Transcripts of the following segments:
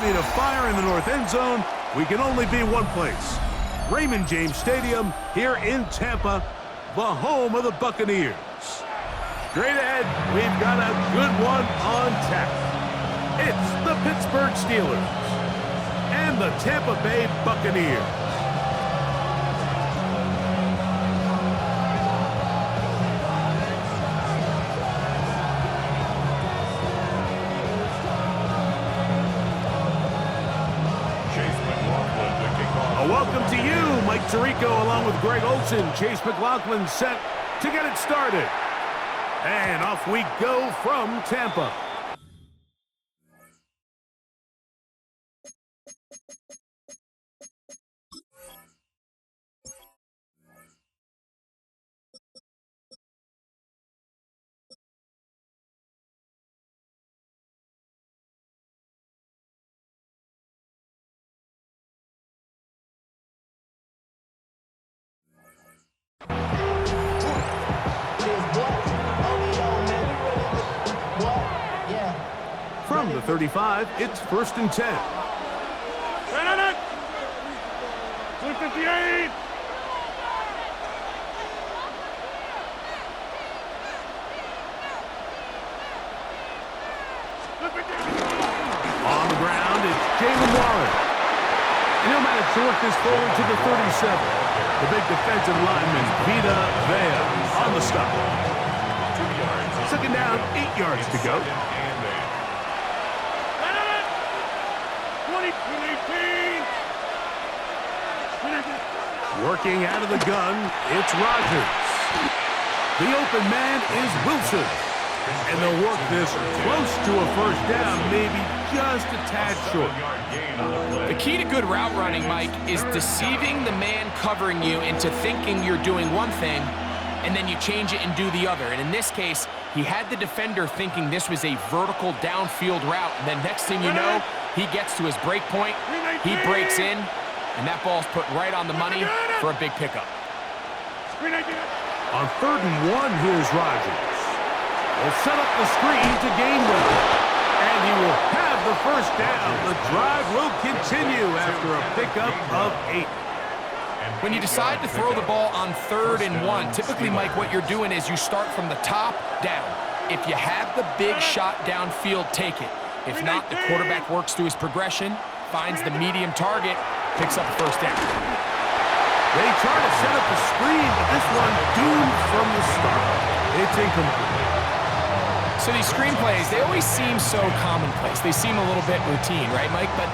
need a fire in the north end zone, we can only be one place. Raymond James Stadium here in Tampa, the home of the Buccaneers. Straight ahead, we've got a good one on tap. It's the Pittsburgh Steelers and the Tampa Bay Buccaneers. Welcome to you, Mike Tirico, along with Greg Olsen. Chase McLaughlin set to get it started. And off we go from Tampa. From the 35, it's 1st and 10. 258. On the ground, it's Jalen Waller. And he'll manage to work this forward to the 37. The big defensive lineman, Vita Vea, on the stop. 2nd down, 8 yards to go. Working out of the gun, it's Rodgers. The open man is Wilson. And they'll work this close to a 1st down, maybe just a tad short. The key to good route running, Mike, is deceiving the man covering you into thinking you're doing one thing, and then you change it and do the other. And in this case, he had the defender thinking this was a vertical downfield route. And then next thing you know, he gets to his break point, he breaks in, and that ball's put right on the money for a big pickup. On 3rd and 1, here's Rodgers. He'll set up the screen to gain with it. And he will have the 1st down. The drive will continue after a pickup of 8. When you decide to throw the ball on 3rd and 1, typically, Mike, what you're doing is you start from the top down. If you have the big shot downfield, take it. If not, the quarterback works through his progression, finds the medium target, picks up the 1st down. They try to set up a screen, but this one doomed from the start. It's incomplete. So these screen plays, they always seem so commonplace. They seem a little bit routine, right, Mike? But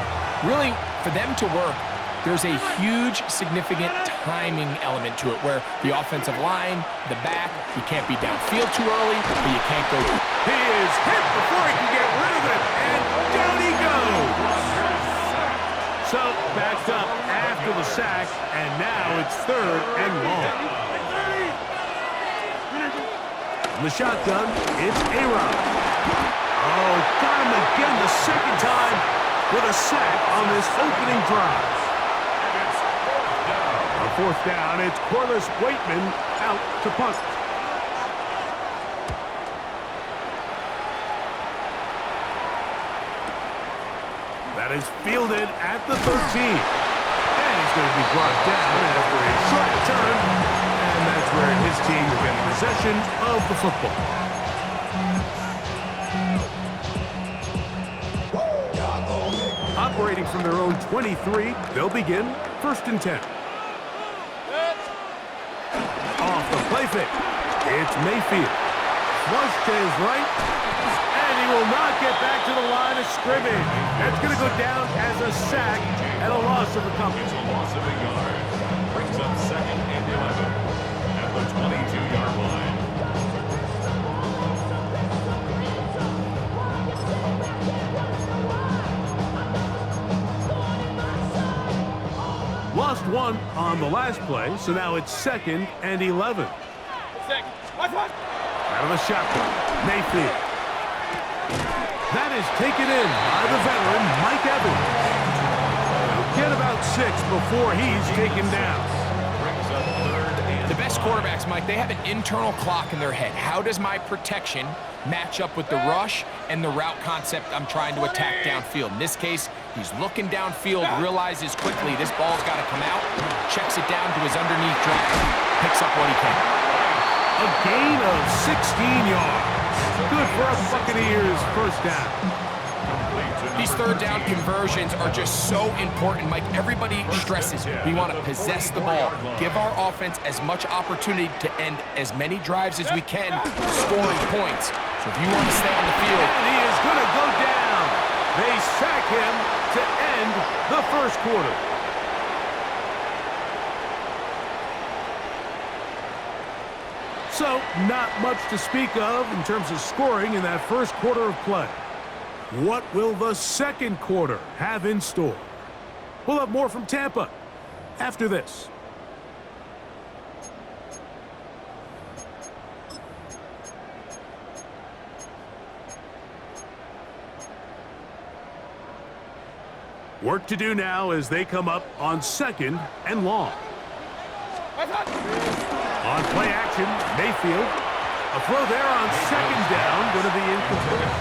really, for them to work, there's a huge, significant timing element to it where the offensive line, the back, you can't be downfield too early, but you can't go too. He is hit before he can get rid of it, and down he goes. So backed up after the sack, and now it's 3rd and long. In the shotgun, it's A-Rod. Oh, got him again the 2nd time with a sack on this opening drive. On 4th down, it's Corliss Waitman out to punt. That is fielded at the 13. And he's going to be brought down after a short return. And that's where his team will get possession of the football. Operating from their own 23, they'll begin 1st and 10. Off the play fake. It's Mayfield. Flush to his right. And he will not get back to the line of scrimmage. That's going to go down as a sack and a loss of a couple. It's a loss of a yard. Brings up 2nd and 11 at the 22-yard line. Lost one on the last play, so now it's 2nd and 11. Out of the shotgun, Mayfield. That is taken in by the veteran, Mike Evans. He'll get about 6 before he's taken down. The best quarterbacks, Mike, they have an internal clock in their head. How does my protection match up with the rush and the route concept I'm trying to attack downfield? In this case, He's looking downfield, realizes quickly this ball's got to come out, checks it down to his underneath drag, picks up what he can. A gain of 16 yards. Good for a Buccaneers first down. These third down conversions are just so important, Mike. Everybody stresses we want to possess the ball, give our offense as much opportunity to end as many drives as we can, scoring points. So if you want to stay on the field. And he is going to go down. They sack him to end the first quarter. So, not much to speak of in terms of scoring in that first quarter of play. What will the second quarter have in store? We'll have more from Tampa after this. Work to do now as they come up on 2nd and long. On play action, Mayfield. A throw there on 2nd down, going to be incomplete.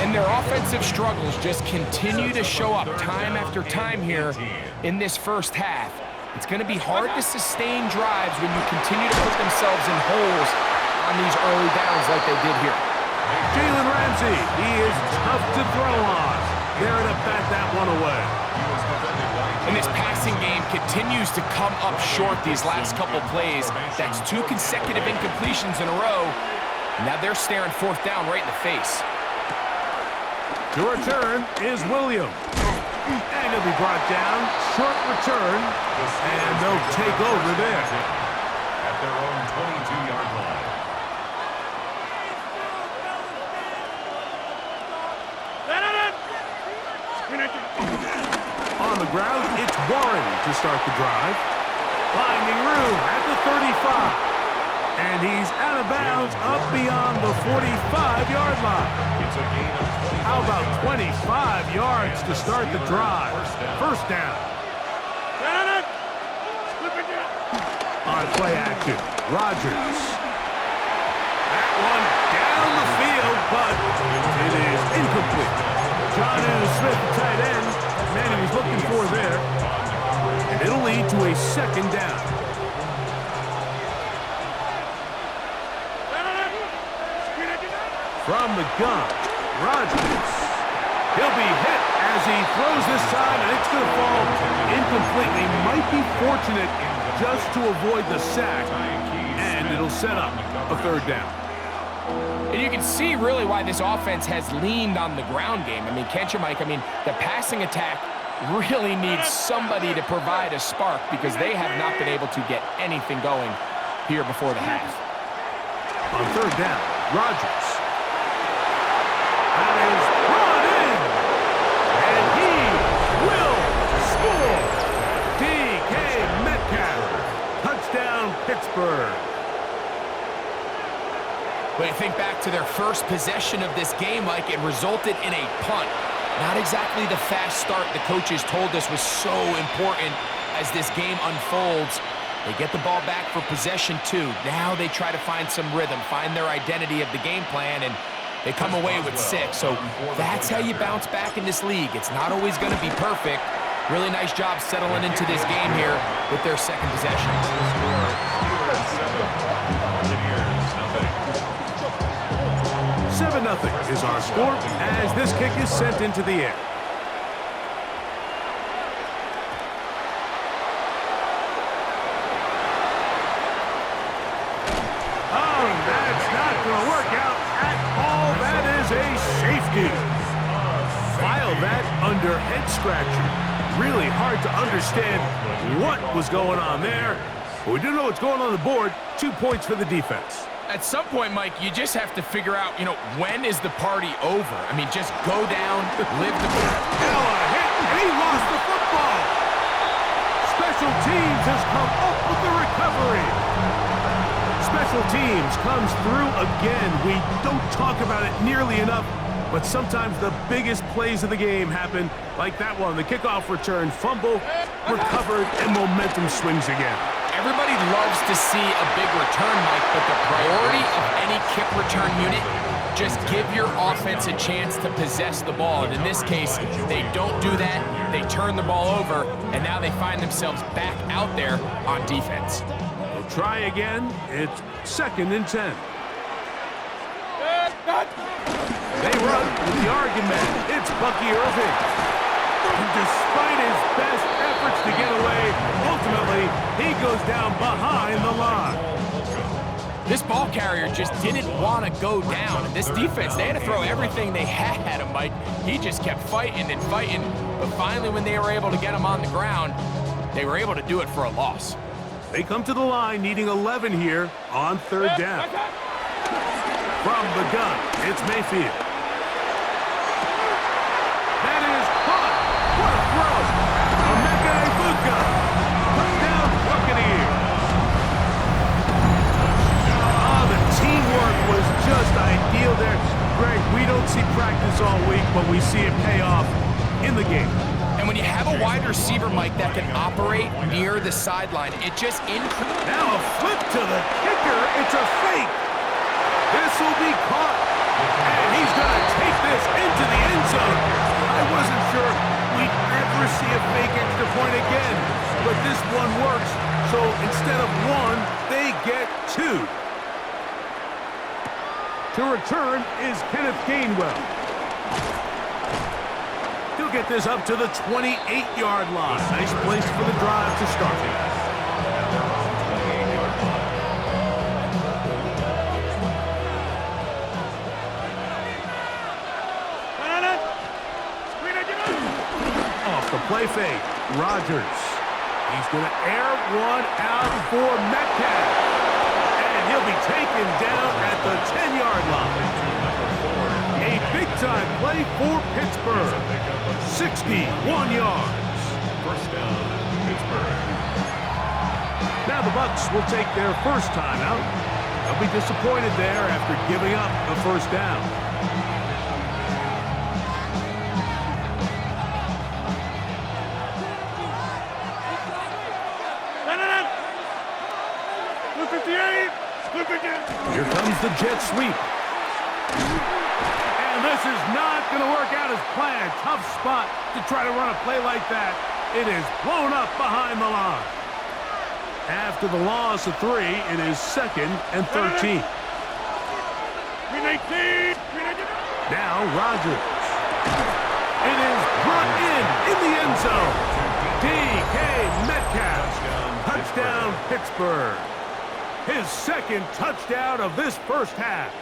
And their offensive struggles just continue to show up time after time here in this first half. It's going to be hard to sustain drives when you continue to put themselves in holes on these early downs like they did here. Jalen Ramsey, he is tough to throw on. There to bat that one away. And this passing game continues to come up short these last couple plays. That's 2 consecutive incompletions in a row. Now they're staring 4th down right in the face. The return is Williams. And he'll be brought down. Short return. And they'll take over there. At their own 22-yard line. On the ground, it's Warren to start the drive. Finding room at the 35. And he's out of bounds up beyond the 45-yard line. It's a gain of 20. How about 25 yards to start the drive? First down. On play action, Rodgers. That one down the field, but it is incomplete. Jonnu Smith, the tight end, man he was looking for there. And it'll lead to a 2nd down. From the gun, Rodgers. He'll be hit as he throws this time, and it's going to fall incompletely. Might be fortunate just to avoid the sack, and it'll set up a 3rd down. And you can see really why this offense has leaned on the ground game. I mean, can't you, Mike? I mean, the passing attack really needs somebody to provide a spark because they have not been able to get anything going here before the half. On 3rd down, Rodgers. That is brought in, and he will score. DK Metcalf, touchdown Pittsburgh. But you think back to their first possession of this game, Mike, it resulted in a punt. Not exactly the fast start the coaches told us was so important as this game unfolds. They get the ball back for possession 2. Now they try to find some rhythm, find their identity of the game plan, and they come away with 6. So that's how you bounce back in this league. It's not always going to be perfect. Really nice job settling into this game here with their 2nd possession. 7-0 is our score as this kick is sent into the air. Oh, that's not going to work out at all. That is a safety. File that under head scratcher. Really hard to understand what was going on there. But we do know what's going on the board. 2 points for the defense. At some point, Mike, you just have to figure out, when is the party over? I mean, just go down, live the... Now a hit, and he lost the football. Special teams has come up with the recovery. Special teams comes through again. We don't talk about it nearly enough, but sometimes the biggest plays of the game happen like that one. The kickoff return, fumble, recovered, and momentum swings again. Everybody loves to see a big return, Mike, but the priority of any kick return unit just give your offense a chance to possess the ball. And in this case, they don't do that. They turn the ball over, and now they find themselves back out there on defense. We'll try again. It's 2nd and 10. They run with the argument. It's Bucky Irving. And despite his best efforts to get away, ultimately, he goes down behind the line. This ball carrier just didn't want to go down. And this defense, they had to throw everything they had at him, Mike. He just kept fighting and fighting. But finally, when they were able to get him on the ground, they were able to do it for a loss. They come to the line needing 11 here on 3rd down. From the gun, it's Mayfield. That is caught. What a throw. Emeka Egbuka. Touchdown Buccaneers. Oh, the teamwork was just ideal there. Greg, we don't see practice all week, but we see it pay off in the game. And when you have a wide receiver, Mike, that can operate near the sideline, it just increases. Now a flip to the kicker. It's a fake. This will be caught. And he's going to take this into the end zone. I wasn't sure we'd ever see a fake extra point again, but this one works. So instead of 1, they get 2. To return is Kenneth Gainwell. He'll get this up to the 28-yard line. Nice place for the drive to start. Off the play fake, Rodgers. He's going to air one out for Metcalf. And he'll be taken down at the 10-yard line. A big-time play for Pittsburgh. 61 yards. First down, Pittsburgh. Now the Bucs will take their first time out. They'll be disappointed there after giving up the first down. Here comes the jet sweep. And this is not going to work out as planned. Tough spot to try to run a play like that. It is blown up behind the line. After the loss of 3, it is 2nd and 13. Now Rodgers. It is brought in the end zone. DK Metcalf. Touchdown Pittsburgh. His 2nd touchdown of this first half.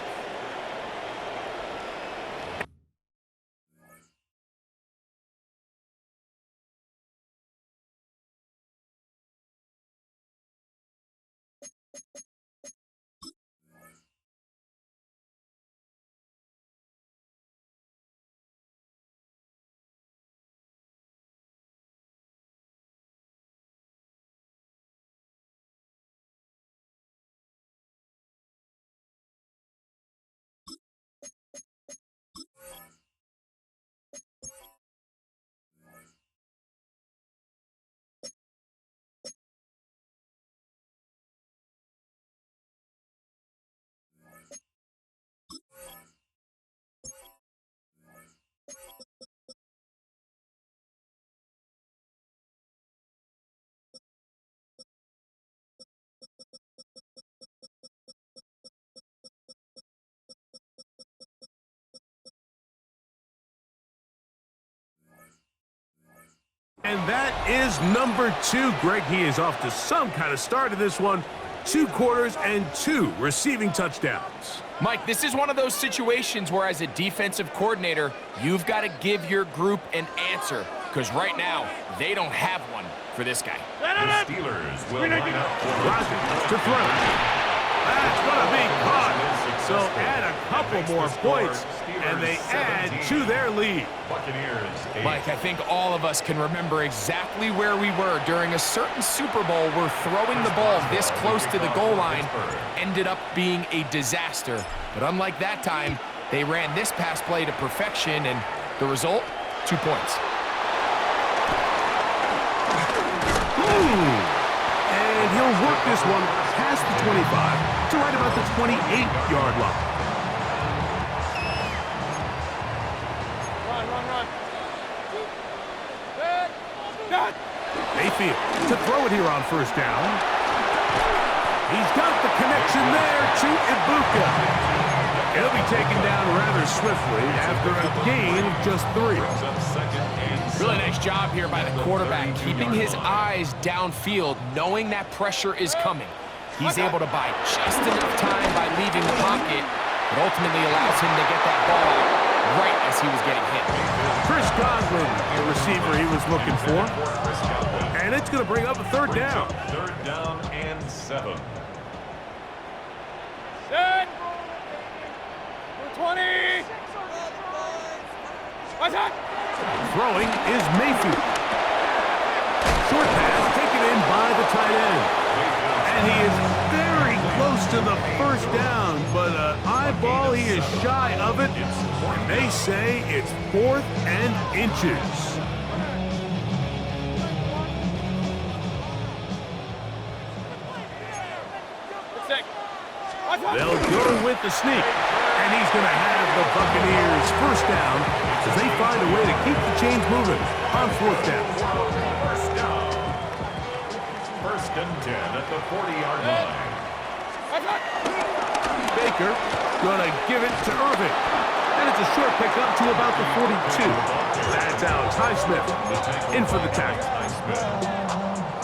And that is number 2. Greg, he is off to some kind of start in this one. 2 quarters and 2 receiving touchdowns. Mike, this is one of those situations where as a defensive coordinator, you've got to give your group an answer. Because right now, they don't have one for this guy. The Steelers will line up for Rodgers to throw. That's going to be caught. So add a couple more points, and they add to their lead. Buccaneers 8. Mike, I think all of us can remember exactly where we were during a certain Super Bowl where throwing the ball this close to the goal line ended up being a disaster. But unlike that time, they ran this pass play to perfection, and the result, 2 points. And he'll work this one past the 25 to right about the 28-yard line. Mayfield to throw it here on first down. He's got the connection there to Ibuka. He'll be taken down rather swiftly after a gain of just 3. Really nice job here by the quarterback, keeping his eyes downfield, knowing that pressure is coming. He's able to buy just enough time by leaving the pocket, but ultimately allows him to get that ball right as he was getting hit. Chris Godwin, the receiver he was looking for. And it's going to bring up a third down. Third down and 7. Set. 20. What's that? Throwing is Mayfield. Short pass taken in by the tight end. And he is very close to the first down, but an eyeball, he is shy of it. And they say it's 4th and inches. They'll go with the sneak, and he's going to have the Buccaneers first down as they find a way to keep the chains moving on 4th down. First and 10 at the 40-yard line. Baker going to give it to Irving, and it's a short pickup to about the 42. That's Alex Highsmith in for the tackle.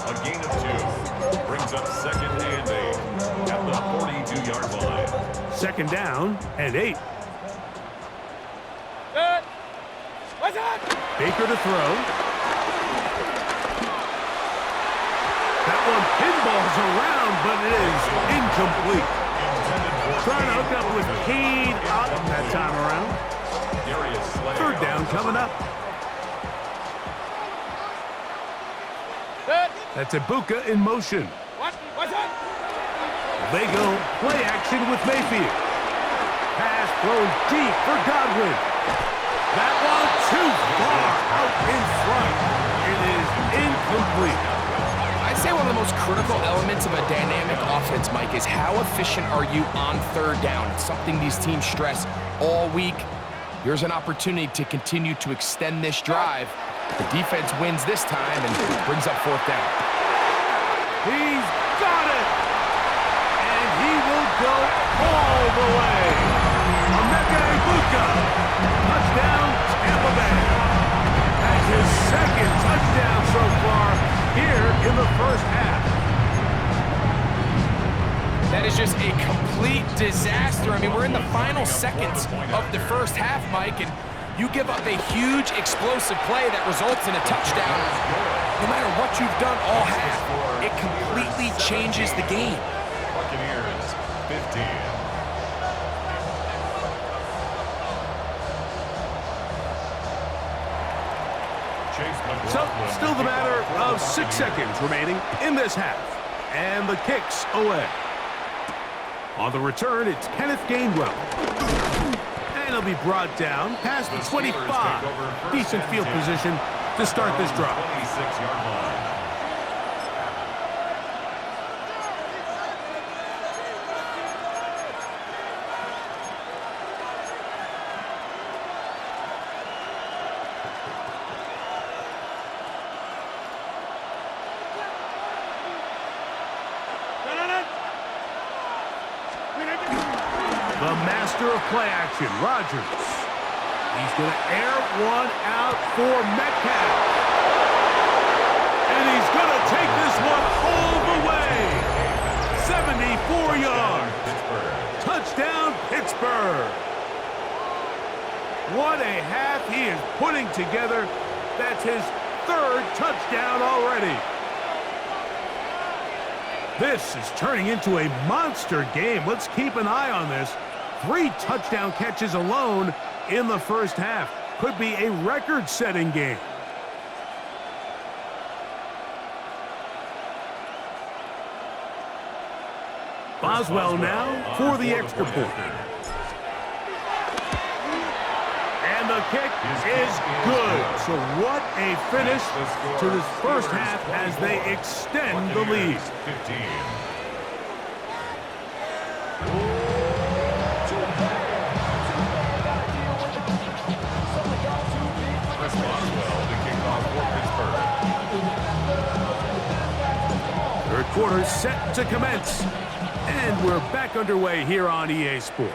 A gain of 2 brings up second and 8 at the 42-yard line. Second down and 8. Baker to throw. That one pinballs around, but it is incomplete. Trying to hook up with Cade Otton that time around. Third down coming up. That's Ibuka in motion. They go play action with Mayfield. Pass thrown deep for Godwin. That one too far out in front. It is incomplete. I'd say one of the most critical elements of a dynamic offense, Mike, is how efficient are you on third down? It's something these teams stress all week. Here's an opportunity to continue to extend this drive. The defense wins this time and brings up 4th down. He's got it! And he will go all the way. Emeka Ibuka, touchdown Tampa Bay. That's his second touchdown so far here in the first half. That is just a complete disaster. I mean, we're in the final seconds of the first half, Mike, and you give up a huge explosive play that results in a touchdown. No matter what you've done all half, it completely changes the game. Buccaneers 15. So, still the matter of 6 seconds remaining in this half. And the kick's away. On the return, it's Kenneth Gainwell. And he'll be brought down past the 25. Decent field position to start this drive. 26-yard line. The master of play action, Rodgers. He's going to air one out for Metcalf. And he's going to take this one all the way. 74 yards. Touchdown, Pittsburgh. What a half he is putting together. That's his 3rd touchdown already. This is turning into a monster game. Let's keep an eye on this. 3 touchdown catches alone in the first half. Could be a record-setting game. Boswell now for the extra point. And the kick is good. So what a finish to this first half as they extend the lead. 15. Chris Boswell to kick off for Pittsburgh. quarter set to commence. And we're back underway here on EA Sports.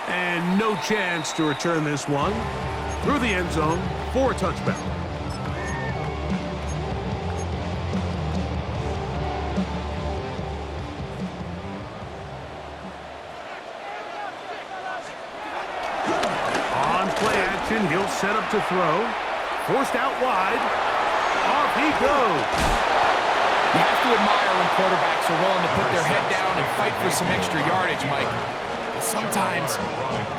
And no chance to return this one through the end zone for a touchback. On play action, he'll set up to throw. Forced out wide. Off he goes. You have to admire when quarterbacks are willing to put their head down and fight for some extra yardage, Mike. But sometimes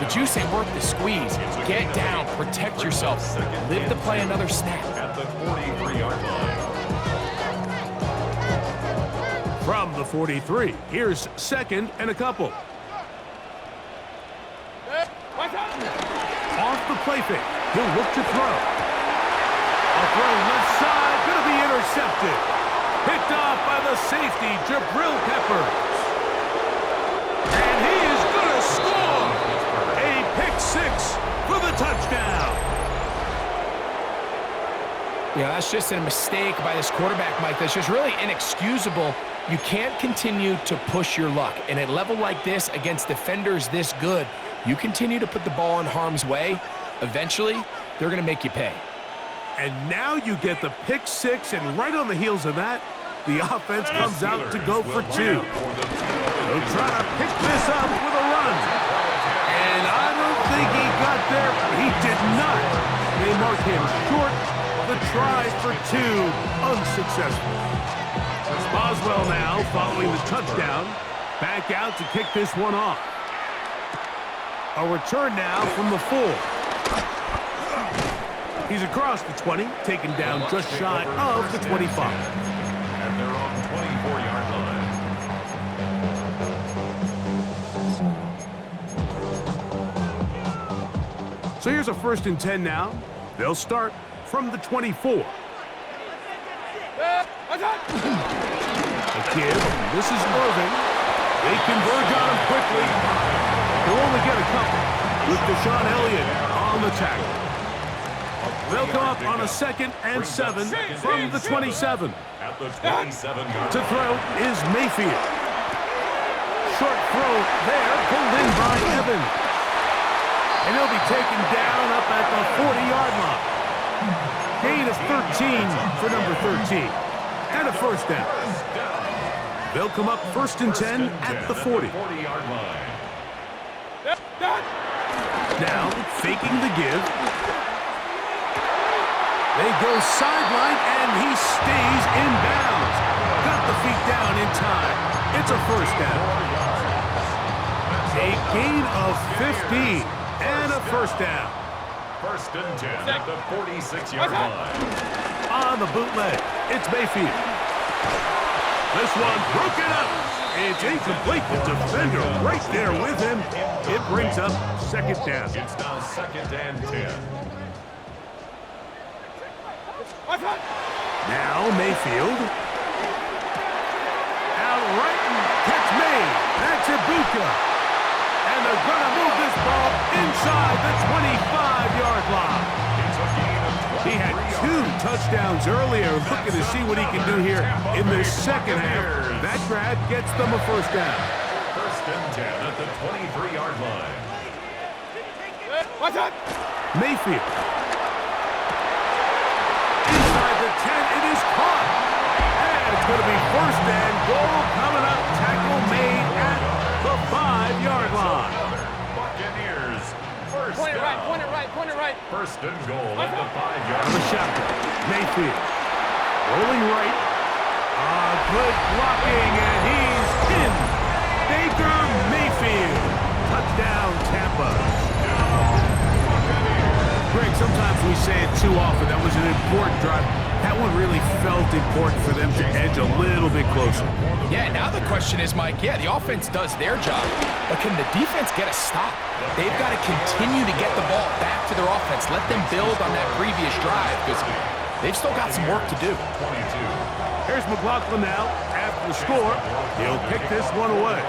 the juice ain't worth the squeeze. Get down, protect yourself, live to play another snap. At the 43-yard line. From the 43, here's second and a couple. Off the play fake, he'll look to throw. A throw left side, gonna be intercepted. Picked off by the safety, Jabril Peppers. And he is going to score. A pick six for the touchdown. Yeah, that's just a mistake by this quarterback, Mike. That's just really inexcusable. You can't continue to push your luck. And at a level like this, against defenders this good, you continue to put the ball in harm's way, eventually, they're going to make you pay. And now you get the pick six, and right on the heels of that, the offense comes out to go for two. They'll try to pick this up with a run. And I don't think he got there. He did not. They mark him short. The try for two, unsuccessful. Boswell now following the touchdown. Back out to kick this one off. A return now from the 4. He's across the 20, taken down just shy of the 25. And they're on the 24-yard line. So here's a 1st and 10 now. They'll start from the 24. A give. This is Irving. They converge on him quickly. They'll only get a couple with Deshaun Elliott on the tackle. They'll come up on a 2nd and 7 from the 27. At the 27-yard To throw is Mayfield. Short throw there, pulled in by Evans. And he'll be taken down up at the 40-yard line. Gain of 13 for number 13. And a 1st down. They'll come up 1st and 10 at the 40. 40-yard line. Now, faking the give. They go sideline, and he stays in bounds. Got the feet down in time. It's a 1st down. A gain of 15 and a 1st down. 1st and 10 at the 46-yard line. On the bootleg, it's Mayfield. This one broken up. It's incomplete. The defender right there with him. It brings up 2nd down. It's now 2nd and 10. Now Mayfield. Out right and catch made. That's Ibuka. And they're going to move this ball inside the 25-yard line. He had 2 touchdowns earlier. Looking to see what he can do here in the 2nd half. That grab gets them a 1st down. 1st and 10 at the 23-yard line. Mayfield. Inside the 10, it is caught. And it's going to be 1st and goal coming up. Tackle made at the 5-yard line. Buccaneers. 1st Point it down. right, point it right, point it right. 1st and goal at the 5-yard On the line. shotgun. Mayfield. Rolling right. Good blocking, and he's in. Baker Mayfield. Touchdown, Tampa. Greg, sometimes we say it too often. That was an important drive. That one really felt important for them to edge a little bit closer. Yeah, now the question is, Mike, yeah, the offense does their job, but can the defense get a stop? They've got to continue to get the ball back to their offense. Let them build on that previous drive because they've still got some work to do. 22. Here's McLaughlin now. After the score, he'll kick this one away.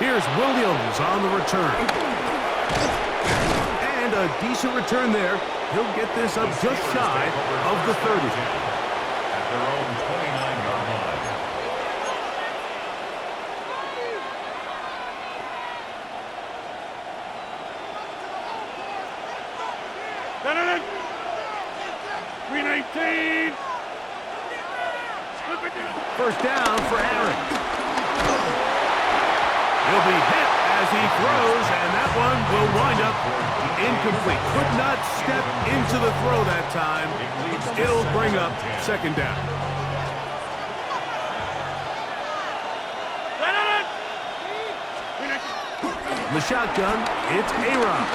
Here's Williams on the return. And And a decent return there. He'll get this up just shy of the 30. At their own 29-yard line. First down for Aaron. He'll be hit as he throws, and that one will wind up incomplete. Could not step into the throw that time. It'll bring up second down. The shotgun, it's Aaron.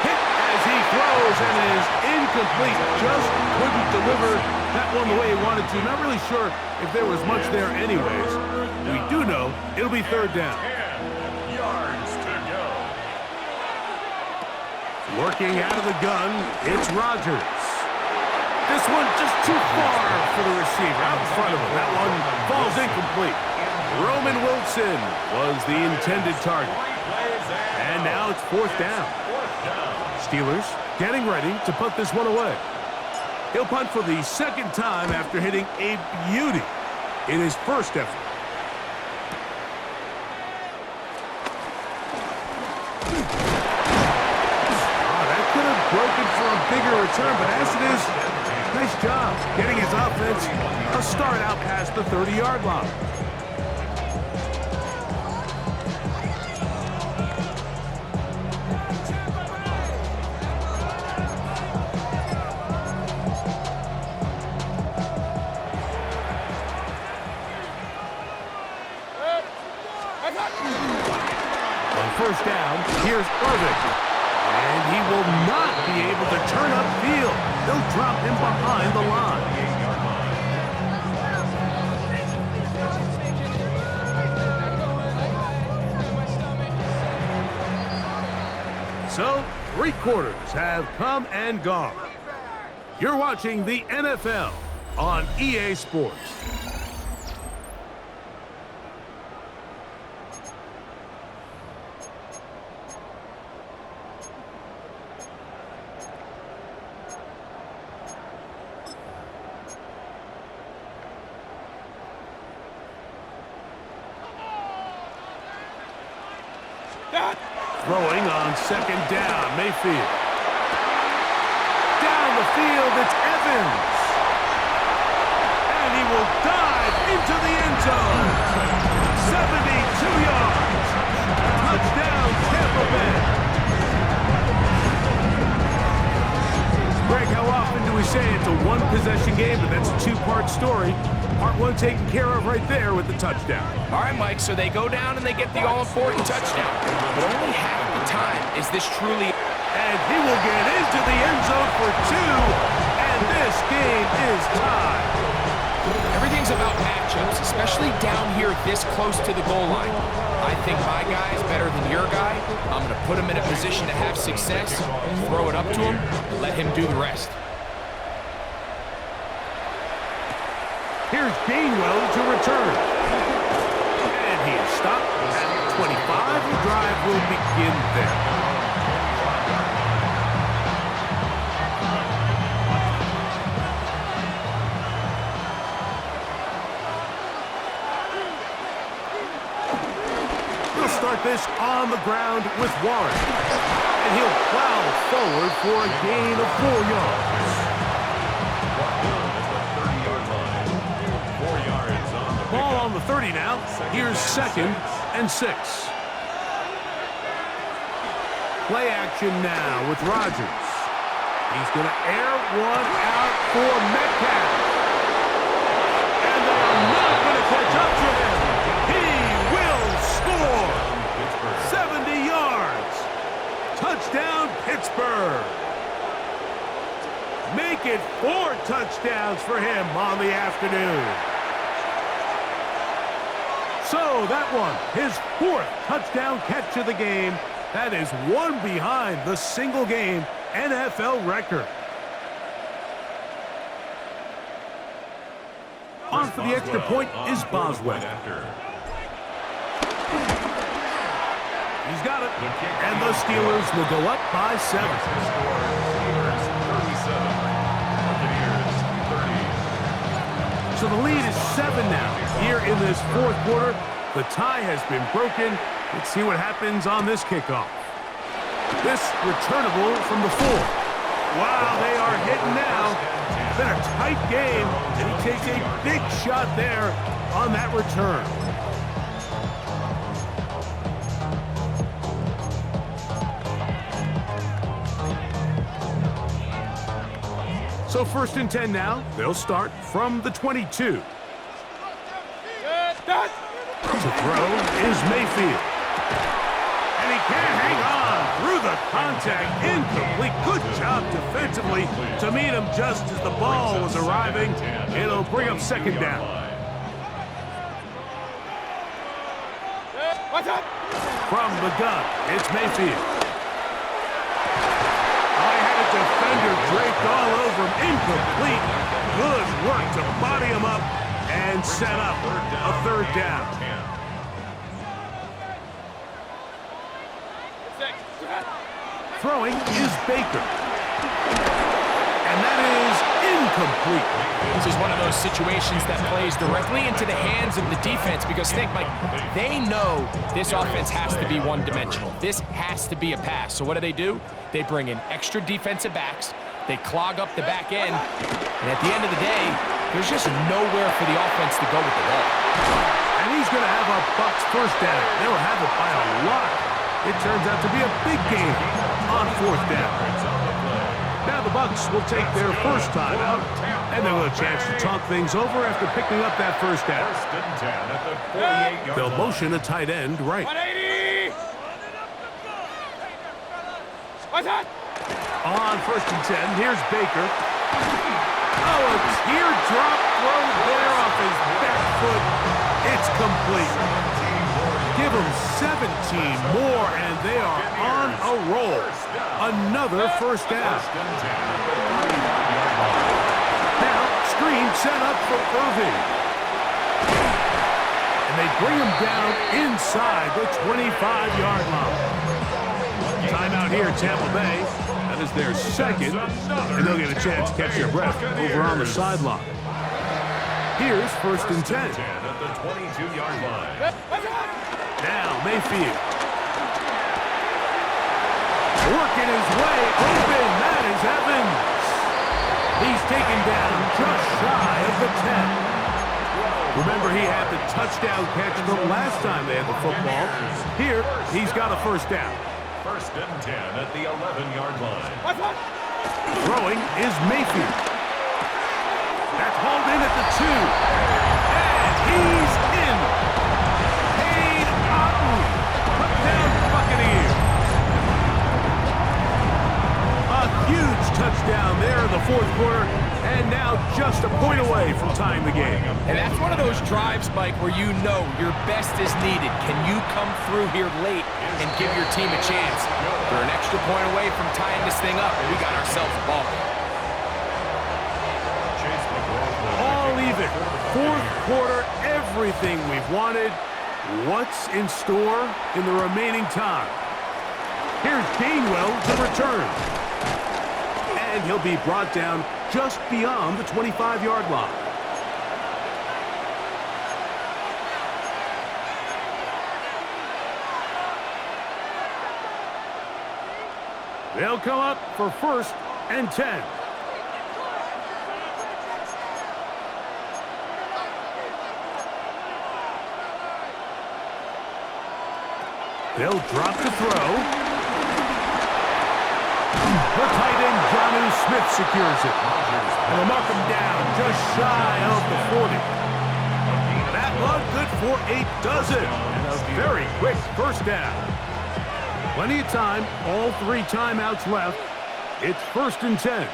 Hit as he throws and is incomplete. Just couldn't deliver that one the way he wanted to. Not really sure if there was much there anyways. We do know it'll be third down. 10 yards to go. Working out of the gun, it's Rodgers. This one just too far for the receiver. Out in front of him. That one falls incomplete. Roman Wilson was the intended target. And now it's fourth down. Steelers getting ready to put this one away. He'll punt for the second time after hitting a beauty in his first effort. That could have broken for a bigger return, but as it is, nice job getting his offense a start out past the 30-yard line. First down, here's Irving. And he will not be able to turn upfield. They'll drop him behind the line. So, 3 quarters have come and gone. You're watching the NFL on EA Sports. Throwing on second down, Mayfield. Down the field, it's Evans. And he will dive into the end zone. 72 yards. Touchdown, Tampa Bay. Greg, how often do we say it's a one-possession game, but that's a two-part story? Part one taken care of right there with the touchdown. All right, Mike, so they go down and they get the all-important touchdown. But only half the time is this truly... And he will get into the end zone for 2, and this game is tied. Everything's about matchups, especially down here this close to the goal line. I think my guy is better than your guy. I'm going to put him in a position to have success, throw it up to him, and let him do the rest. Here's Gainwell to return. And he is stopped at 25. The drive will begin there. He'll start this on the ground with Warren. And he'll plow forward for a gain of 4 yards. Ball on the 30 now. Here's 2nd and 6. Play action now with Rodgers. He's going to air one out for Metcalf. And they are not going to catch up to him. He will score. 70 yards. Touchdown, Pittsburgh. Make it 4 touchdowns for him on the afternoon. So that one, his 4th touchdown catch of the game. That is one behind the single-game NFL record. On for the extra point is Boswell. He's got it. And the Steelers will go up by 7. Steelers 37. Buccaneers 30. So the lead is 7 now. Here in this fourth quarter, the tie has been broken. Let's see what happens on this kickoff. This returnable from the 4. Wow, they are hitting now. It's been a tight game, and he takes a big shot there on that return. So 1st and 10 now. They'll start from the 22. To throw is Mayfield. And he can't hang on through the contact. Incomplete. Good job defensively to meet him just as the ball was arriving. It'll bring up 2nd down. From the gun, it's Mayfield. I had a defender draped all over him. Incomplete. Good work to body him up and set up a 3rd down. Throwing is Baker. And that is incomplete. This is one of those situations that plays directly into the hands of the defense because, think, Mike, they know this offense has to be one-dimensional. This has to be a pass. So what do? They bring in extra defensive backs. They clog up the back end. And at the end of the day, there's just nowhere for the offense to go with the ball. And he's going to have a Bucs 1st down. They'll have it by a lot. It turns out to be a big game on 4th down. Now the Bucs will take their 1st time out, and they'll have a chance to talk things over after picking up that 1st down. 1st and 10 at the 48-yard They'll line. motion a tight end right. 180! What's that? On 1st and 10, here's Baker. Oh, a teardrop throw there off his back foot. It's complete. Give them 17 more, and they are on a roll. Another 1st down. Now, screen set up for Irving. And they bring him down inside the 25-yard line. Timeout here, Tampa Bay. That is their 2nd, and they'll get a chance to catch their breath over on the sideline. Here's 1st and 10. At the 22-yard line. Now, Mayfield. Working his way open. That is Evans. He's taken down just shy of the 10. Remember, he had the touchdown catch from last time they had the football. Here, he's got a 1st down. 1st and 10 at the 11-yard line. Throwing is Mayfield. That's hauled in at the 2. And he's in. Touchdown Buccaneers. A huge touchdown there in the 4th quarter, and now just a point away from tying the game. And that's one of those drives, Mike, where you know your best is needed. Can you come through here late and give your team a chance? They're an extra point away from tying this thing up, and we got ourselves a ball game. All even. 4th quarter, everything we've wanted. What's in store in the remaining time? Here's Gainwell to return. And he'll be brought down just beyond the 25-yard line. They'll come up for 1st and 10. They'll drop to throw. The tight end, Jonnu Smith, secures it. And they'll mark him down just shy of the 40. That one good for 8 does it. And a very quick 1st down. Plenty of time, all 3 timeouts left. It's 1st and 10.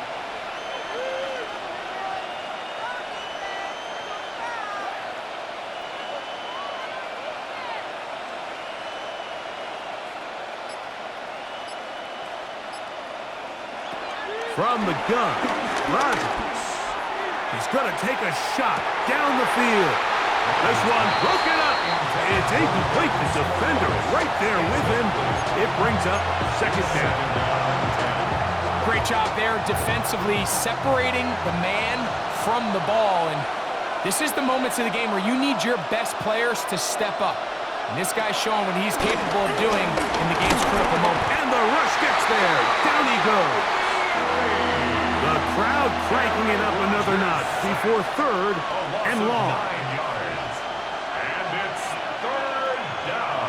From the gun, Rodgers. He's going to take a shot down the field. This one broken up It's incomplete. The defender right there with him. It brings up second down. Great job there defensively, separating the man from the ball. And this is the moments of the game where you need your best players to step up. And this guy's showing what he's capable of doing in the game's critical moment. And the rush gets there. Down he goes. The crowd cranking it up another notch before third and long. 9 yards. And it's third down.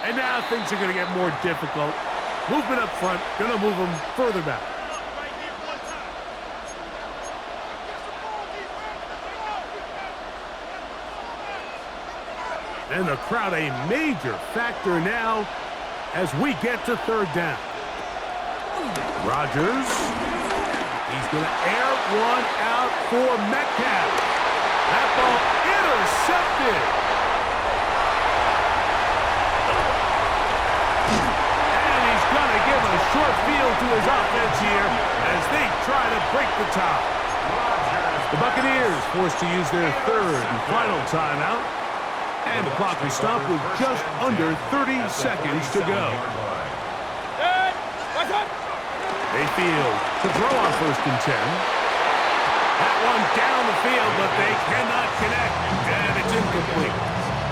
And now things are going to get more difficult. Movement up front, going to move them further back. And the crowd a major factor now as we get to third down. Rodgers. He's going to air one out for Metcalf. That ball intercepted. And he's going to give a short field to his offense here as they try to break the tie. The Buccaneers forced to use their third and final timeout. And the clock will stop with just under 30 seconds to go. Mayfield to throw on first and 10. That one down the field, but they cannot connect. And it's incomplete.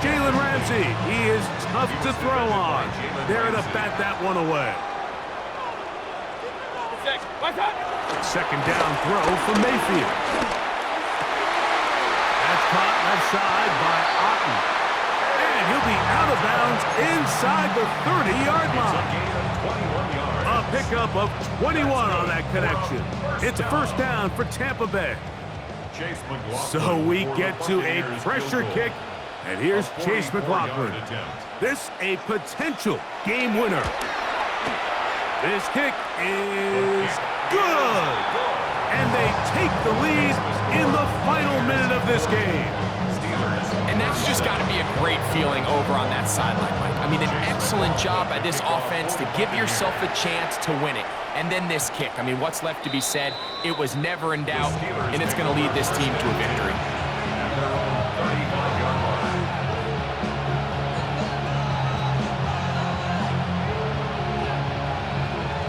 Jalen Ramsey, he is tough to throw on. There to bat that one away. Second down throw for Mayfield. That's caught left side by Otten. And he'll be out of bounds inside the 30-yard line. A pickup of 21 on that connection. It's a first down for Tampa Bay. So we get to a pressure kick, and here's Chase McLaughlin. This a potential game winner. This kick is good. And they take the lead in the final minute of this game. And that's just got to be a great feeling over on that sideline, Mike. I mean, an excellent job by this offense to give yourself a chance to win it. And then this kick. I mean, what's left to be said? It was never in doubt, and it's going to lead this team to a victory.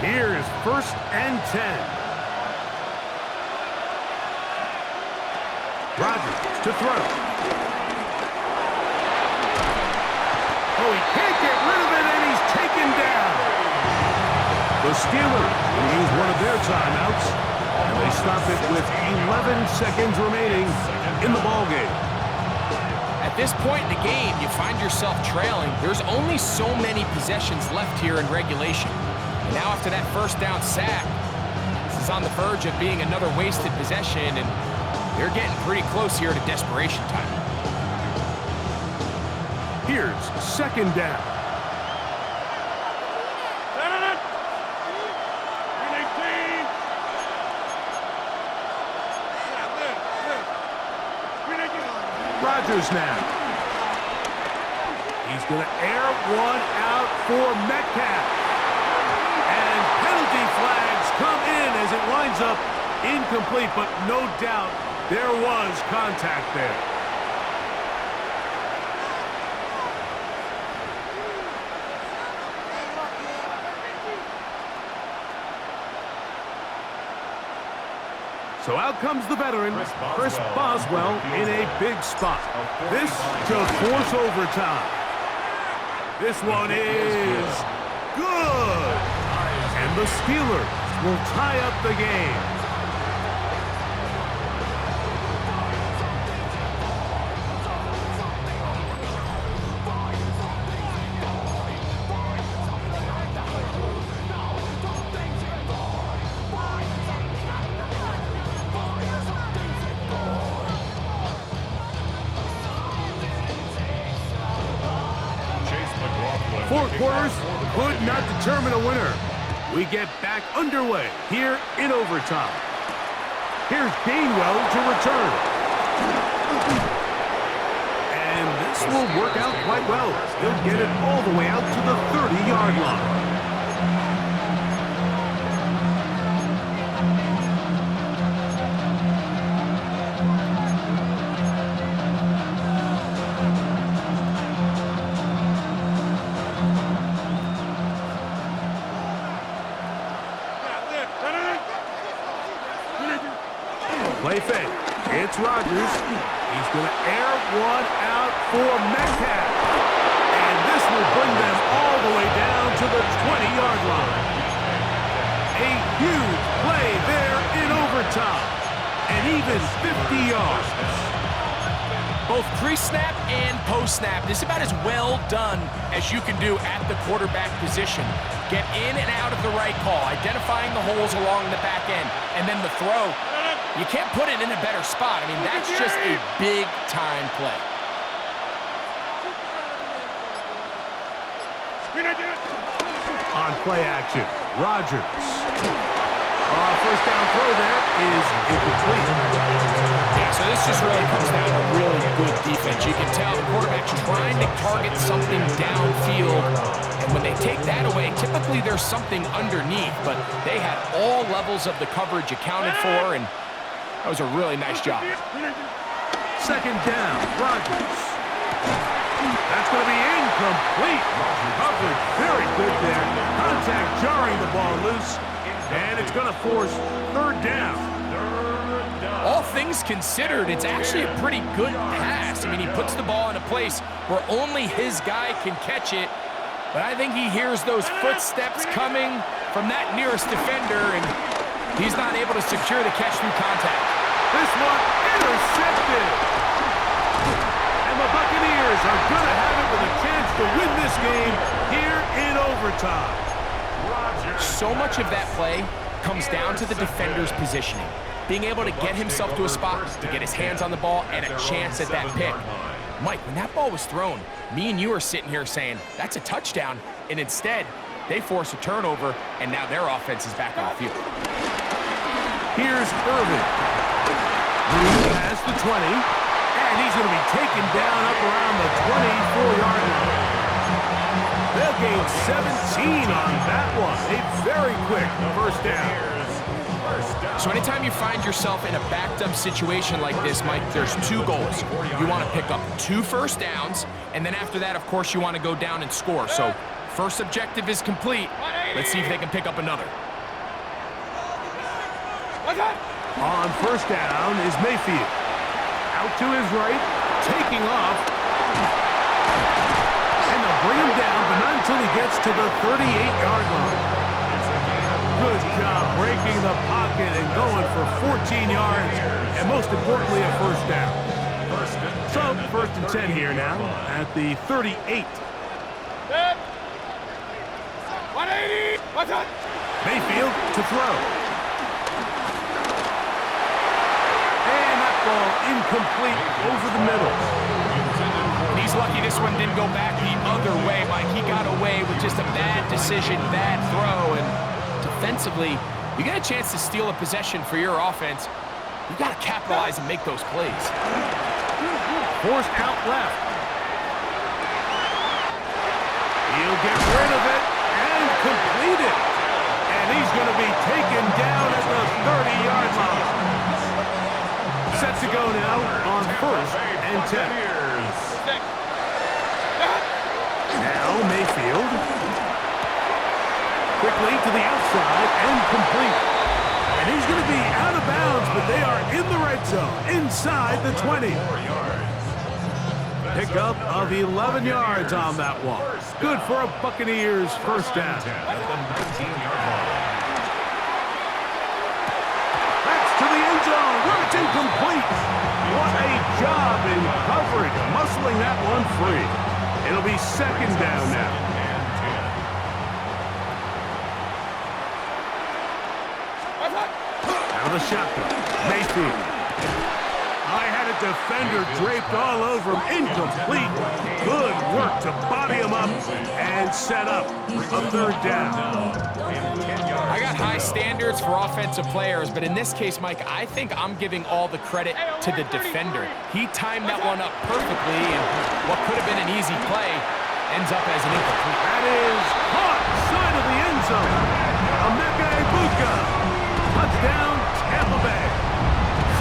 Here is first and 10. Rodgers to throw. Oh, he can't get rid of it, and he's taken down. The Steelers will use one of their timeouts, and they stop it with 11 seconds remaining in the ballgame. At this point in the game, you find yourself trailing. There's only so many possessions left here in regulation. And now after that first down sack, this is on the verge of being another wasted possession, and they're getting pretty close here to desperation time. Here's second down. Rodgers now. He's going to air one out for Metcalf. And penalty flags come in as it winds up incomplete, but no doubt there was contact there. So out comes the veteran, Chris Boswell, in a big spot. This to force overtime. This one is good. And the Steelers will tie up the game. Four quarters could not determine a winner. We get back underway here in overtime. Here's Gainwell to return. And this will work out quite well. He'll get it all the way out to the 30-yard line. It's Rodgers. He's going to air one out for Metcalf. And this will bring them all the way down to the 20-yard line. A huge play there in overtime. And even 50 yards. Both pre-snap and post-snap, this is about as well done as you can do at the quarterback position. Get in and out of the right call, identifying the holes along the back end, and then the throw. You can't put it in a better spot. I mean, that's just a big-time play. On play action, Rodgers. First down throw there is incomplete. Yeah, so this just really comes down to really good defense. You can tell the quarterback's trying to target something downfield, and when they take that away, typically there's something underneath, but they had all levels of the coverage accounted for, and that was a really nice job. Second down, Rodgers. That's going to be incomplete. Coverage very good there. Contact jarring the ball loose. And it's going to force third down. All things considered, it's actually a pretty good pass. I mean, he puts the ball in a place where only his guy can catch it. But I think he hears those footsteps coming from that nearest defender, and he's not able to secure the catch through contact. This one intercepted. And the Buccaneers are going to have it with a chance to win this game here in overtime. So much of that play comes down to the defender's positioning. Being able to get himself to a spot, to get his hands on the ball, and a chance at that pick. Mike, when that ball was thrown, me and you are sitting here saying, that's a touchdown, and instead, they force a turnover, and now their offense is back on the field. Here's Irvin. Moving past the 20, and he's going to be taken down up around the 24-yard line. They'll gain 17 on that one. A very quick first down. So anytime you find yourself in a backed-up situation like this, Mike, there's two goals. You want to pick up 2 first downs, and then after that, of course, you want to go down and score. So first objective is complete. Let's see if they can pick up another. On first down is Mayfield. Out to his right, taking off. And they'll bring him down, but not until he gets to the 38-yard line. Good job breaking the pocket and going for 14 yards, and most importantly, a first down. So, first and 10 here now at the 38. 180. Mayfield to throw. And that ball incomplete over the middle. He's lucky this one didn't go back the other way, Mike. He got away with just a bad decision, bad throw, and defensively, you get a chance to steal a possession for your offense. You got to capitalize and make those plays. Forced out left. He'll get rid of it and complete it. And he's going to be taken down at the 30-yard line. Set to go now on first and 10. Now Mayfield. Quickly to the outside and complete. And he's going to be out of bounds, but they are in the red zone, inside the 20. Pickup of 11 yards on that one. Good for a Buccaneers first down. That's to the end zone, where it's incomplete. What a job in coverage, muscling that one free. It'll be second down now. Out of the shotgun, Mayfield. I had a defender draped all over him, incomplete. Good work to body him up and set up a third down. I got high standards for offensive players, but in this case, Mike, I think I'm giving all the credit to the defender. He timed that one up perfectly, and what could have been an easy play ends up as an incomplete. That is caught side of the end zone. Emeka Egbuka. Touchdown, Tampa Bay.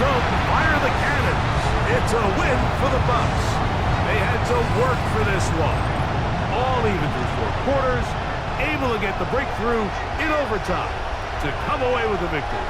So fire the cannons. It's a win for the Bucs. They had to work for this one. All even through 4 quarters, able to get the breakthrough in overtime to come away with the victory.